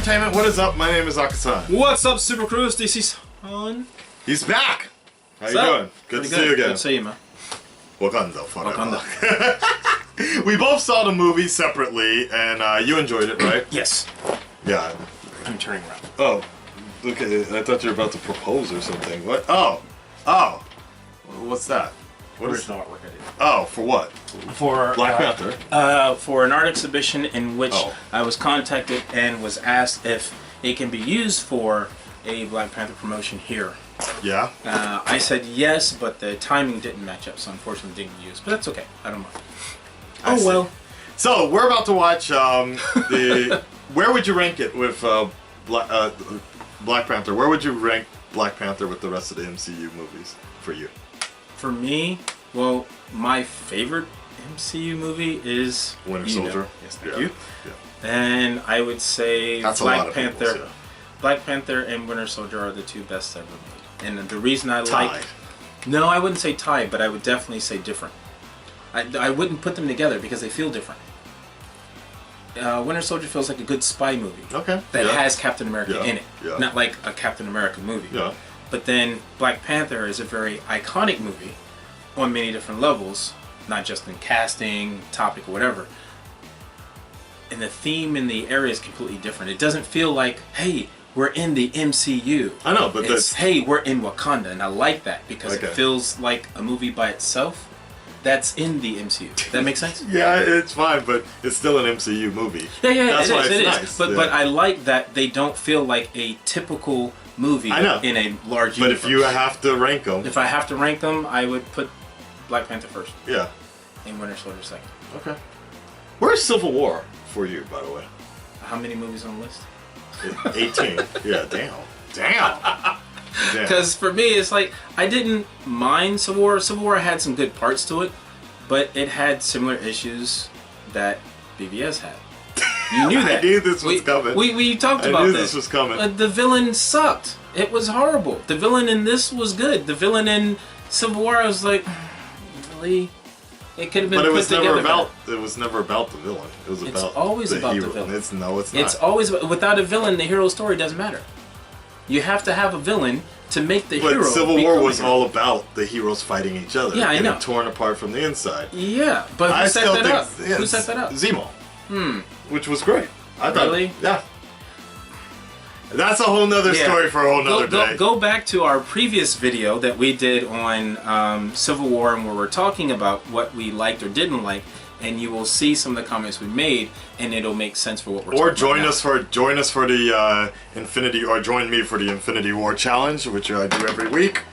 Entertainment, what is up? My name is Akasan. What's up, Super Cruise? This is Han. He's back! How you What's doing? Up? Good to Pretty see you again. Good to see you, man. Wakanda, forever. Wakanda. We both saw the movie separately, and you enjoyed it, right? Yes. Yeah. I'm turning around. Oh, okay. I thought you were about to propose or something. What? Oh. Oh. What's that? What is Original artwork I did. Oh, for what? For Black Panther? For an art exhibition in which Oh. I was contacted and was asked if it can be used for a Black Panther promotion here. Yeah? I said yes, but the timing didn't match up, so unfortunately didn't use. But that's okay. I don't mind. I see. Well. So, we're about to watch the... Where would you rank it with Black Panther? Where would you rank Black Panther with the rest of the MCU movies for you? For me, well, my favorite MCU movie is Winter Soldier. Yes, thank you. Yeah. And I would say That's Black Panther. People's, yeah. Black Panther and Winter Soldier are the two best ever made. And the reason I like... No, I wouldn't say tied, but I would definitely say different. I wouldn't put them together because they feel different. Winter Soldier feels like a good spy movie. Okay. That has Captain America in it. Yeah. Not like a Captain America movie. Yeah. But then Black Panther is a very iconic movie on many different levels, not just in casting, topic, or whatever. And the theme and the area is completely different. It doesn't feel like, hey, we're in the MCU. I know, but it's, hey, we're in Wakanda. And I like that because it feels like a movie by itself that's in the MCU. That makes sense? Yeah, it's fine, but it's still an MCU movie. Yeah, that's why it it's is. nice. But I like that they don't feel like a typical movie in a large universe. But if you have to rank them... If I have to rank them, I would put Black Panther first. Yeah. And Winter Soldier second. Okay. Where's Civil War for you, by the way? How many movies on the list? 18. Yeah, damn. Damn. Because for me, it's like, I didn't mind Civil War. Civil War had some good parts to it, but it had similar issues that BVS had. You knew that. I knew this was coming. We talked about I knew this. this was coming. The villain sucked. It was horrible. The villain in this was good. The villain in Civil War, I was like, really? It could have been put together better. It was never about the villain. It was about always the about hero. the villain. It's not. It's always without a villain. The hero story doesn't matter. You have to have a villain to make the hero. But Civil War was all about the heroes fighting each other. Yeah, I know. Getting torn apart from the inside. Yeah, but who set that up? Who set that up? Zemo. Which was great. I thought, really? Yeah. That's a whole nother story for a whole nother day. Go back to our previous video that we did on Civil War, and where we're talking about what we liked or didn't like, and you will see some of the comments we made, and it'll make sense for what we're talking about. Or join us for the join me for the Infinity War challenge, which I do every week.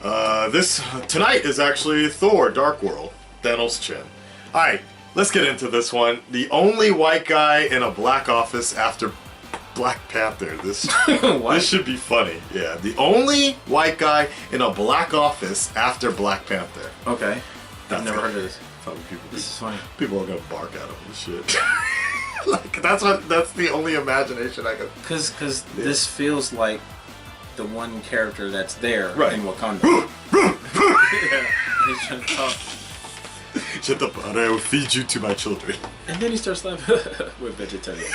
Tonight is actually Thor: Dark World, Thanos' chin. All right, let's get into this one. The only white guy in a black office after Black Panther. This should be funny. Yeah, the only white guy in a black office after Black Panther. Okay, I've never heard of this. This is funny. People are gonna bark at him and shit. Like that's the only imagination I could. Because this feels like the one character that's there in Wakanda. Yeah, he's trying to talk. Shut up, I will feed you to my children. And then he starts laughing. We're vegetarians.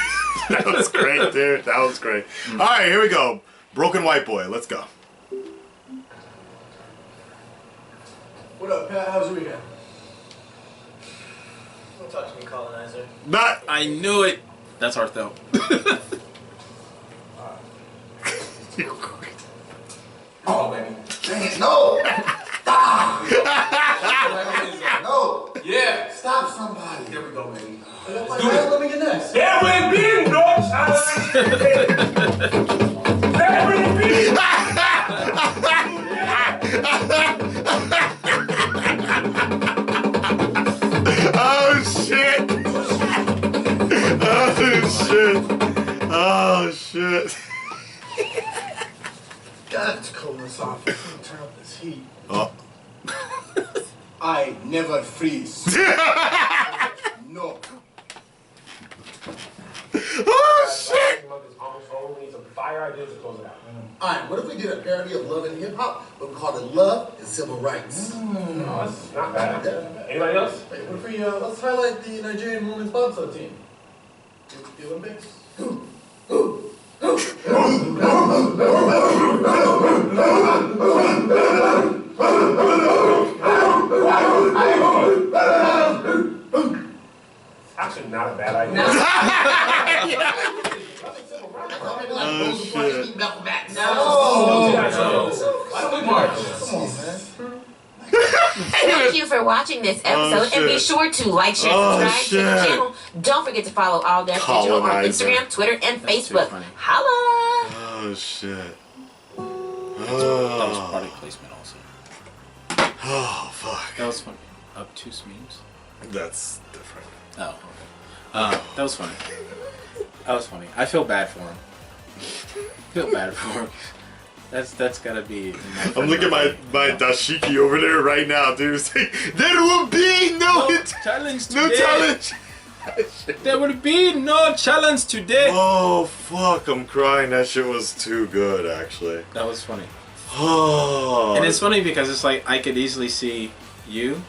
That was great, dude. That was great. All right, here we go. Broken White Boy. Let's go. What up, Pat? How's your weekend? Don't talk to me, colonizer. Not. I knew it. That's Arthel. Oh, baby. Dang it, no! Stop! No! Yeah! Stop somebody! Here we go, baby. Let's do it. Let me get next. There will be no chance! There will be! Oh, shit! Oh, shit! Oh, shit! God, it's cold in this office. Let me turn up this heat. Oh. I never freeze. No. Oh, shit! Alright, what if we did a parody of Love and Hip Hop, but we called it Love and Civil Rights? No, that's not bad. Anybody else? Wait, what if we, let's highlight the Nigerian women's bobsled team? The Olympics? Actually, not a bad idea. Oh shit. Why don't we march? Thank you for watching this episode, and be shit. sure to like, share, subscribe to the shit. channel. Don't forget to follow All Deaf Digital on Colonizer. Instagram, Twitter, and That's too Facebook. funny. Holla! Oh shit. That was product placement also. Oh fuck. That was funny. Obtuse memes. That's different. Oh, okay. That was funny. That was funny. I feel bad for him. Feel bad for him. That's gotta be. I'm looking at my dashiki over there right now, dude. It's like, there will be no challenge no today. challenge. There will be no challenge today. Oh fuck! I'm crying. That shit was too good, actually. That was funny. Oh. And it's funny because it's like I could easily see you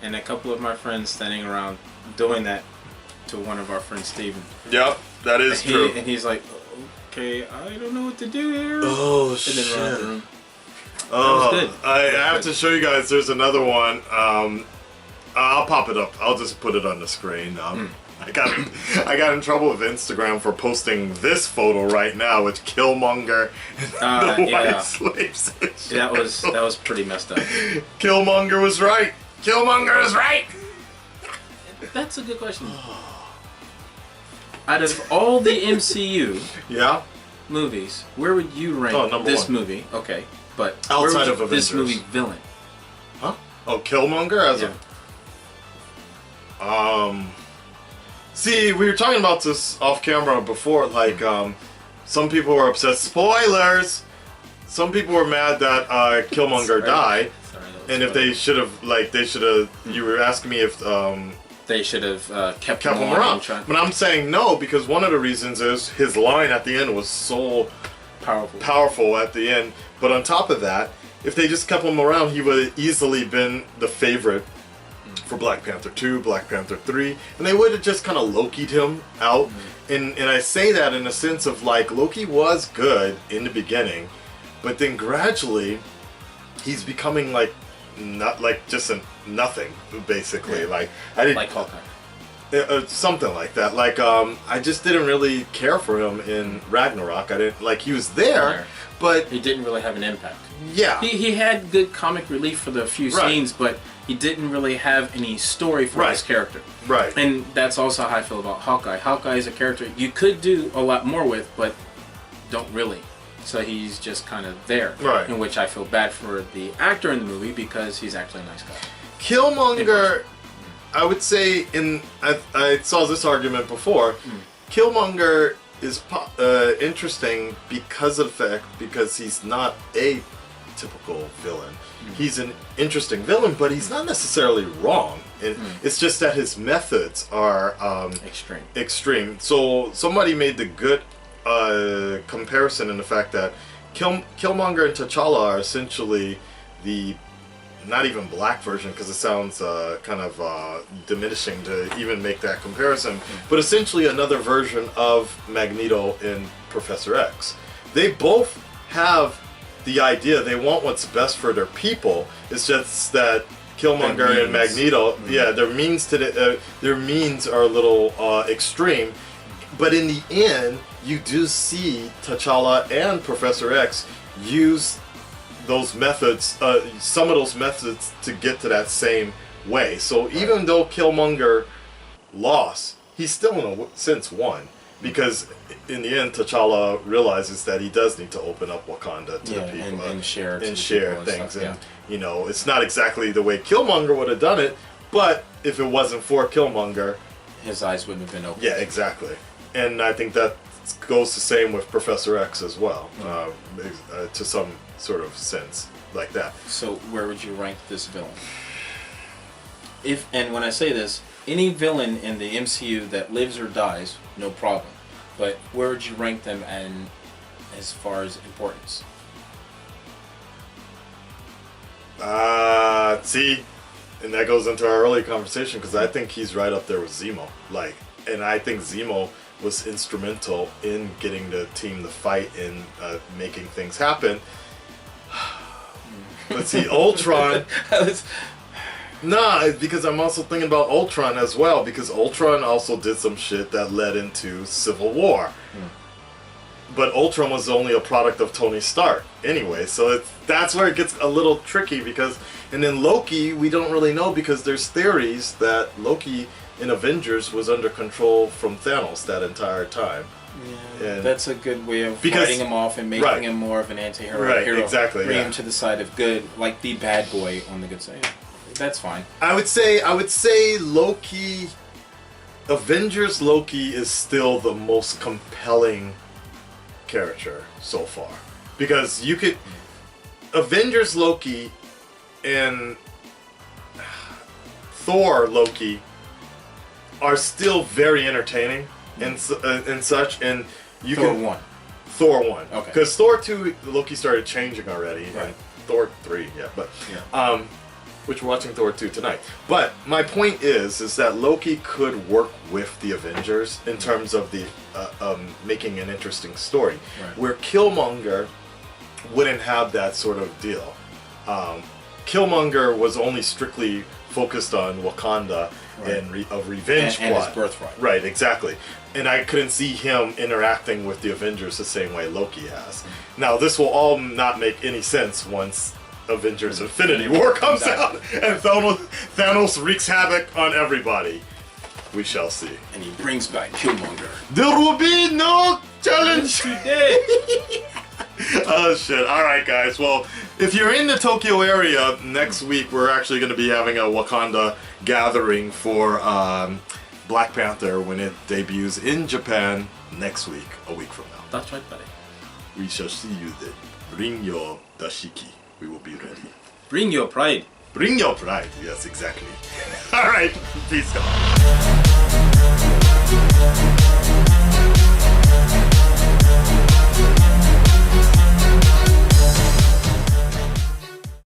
and a couple of my friends standing around doing that to one of our friends, Steven. Yep, that is true. And he's like, okay, I don't know what to do here. Oh And then run out the shit. room. Oh, good. I have to show you guys. There's another one. I'll pop it up. I'll just put it on the screen. I got in trouble with Instagram for posting this photo right now with Killmonger and the yeah. white slaves. That was pretty messed up. Killmonger was right. Killmonger is right. That's a good question. Out of all the MCU Yeah. movies, where would you rank number this one. movie? Okay, but Outside where of would this Avengers. movie villain? Huh? Oh, Killmonger as Yeah. See, we were talking about this off camera before. Like, some people were upset. Spoilers. Some people were mad that Killmonger Sorry. died, Sorry, that was and if funny. they should have, you were asking me if They should have kept kept him on around. and tried- But I'm saying no, because one of the reasons is his line at the end was so powerful at the end. But on top of that, if they just kept him around, he would have easily been the favorite for Black Panther 2, Black Panther 3, and they would have just kind of Loki'd him out. And I say that in a sense of like, Loki was good in the beginning, but then gradually he's becoming like not like just a nothing, basically. Like I didn't like Hawkeye. something like that. Like I just didn't really care for him in Ragnarok. I didn't like, he was there, but He didn't really have an impact. yeah, He had good comic relief for the few Right. scenes, but he didn't really have any story for Right. his character. right. And that's also how I feel about Hawkeye. Hawkeye is a character you could do a lot more with, but don't really. So he's just kind of there. Right. In which I feel bad for the actor in the movie because he's actually a nice guy. Killmonger, I would say, I saw this argument before. Killmonger is interesting because of the fact because he's not a typical villain. He's an interesting villain, but he's not necessarily wrong. And it's just that his methods are Extreme. extreme. So somebody made the good comparison in the fact that Killmonger and T'Challa are essentially the not even black version, because it sounds kind of diminishing to even make that comparison, but essentially another version of Magneto and Professor X. They both have the idea, they want what's best for their people. It's just that Killmonger and Magneto, yeah, their means are a little extreme. But in the end, you do see T'Challa and Professor X use those methods, some of those methods, to get to that same way. So even though Killmonger lost, he's still in a sense won, because in the end T'Challa realizes that he does need to open up Wakanda to the people and share to and the share people and things. stuff, And you know, it's not exactly the way Killmonger would have done it, but if it wasn't for Killmonger, His eyes wouldn't have been open. yeah, exactly. And I think that goes the same with Professor X as well, to some sort of sense like that. So where would you rank this villain? And when I say this, any villain in the MCU that lives or dies, no problem. But where would you rank them as far as importance? See, and that goes into our earlier conversation, because I think he's right up there with Zemo. Like, and I think Zemo was instrumental in getting the team to fight and making things happen. Let's see, Ultron. Nah, because I'm also thinking about Ultron as well, because Ultron also did some shit that led into Civil War. But Ultron was only a product of Tony Stark anyway, so that's where it gets a little tricky, because... And then Loki, we don't really know, because there's theories that Loki in Avengers was under control from Thanos that entire time. Yeah, and that's a good way of fighting him off and making him more of an anti-hero. Right, hero. exactly. Bring him to the side of good, like the bad boy on the good side. That's fine. I would say Loki, Avengers Loki is still the most compelling character so far, because you could Avengers Loki and Thor Loki are still very entertaining and such, and you Thor can 1. Thor 1. Okay. Because Thor 2 Loki started changing already. Right. And Thor 3, yeah, but which we're watching Thor 2 tonight. But my point is that Loki could work with the Avengers in terms of the making an interesting story, where Killmonger wouldn't have that sort of deal. Killmonger was only strictly focused on Wakanda and revenge plot. And his birthright. Right, exactly. And I couldn't see him interacting with the Avengers the same way Loki has. Now, this will all not make any sense once Avengers Infinity War comes out and Thanos wreaks havoc on everybody. We shall see. And he brings back Killmonger. There will be no challenge today. Oh shit. Alright guys, well, if you're in the Tokyo area, next week we're actually going to be having a Wakanda gathering for Black Panther when it debuts in Japan next week, a week from now. That's right, buddy. We shall see you then. Bring your dashiki. We will be ready. Bring your pride. Bring your pride. Yes, exactly. Alright, peace out.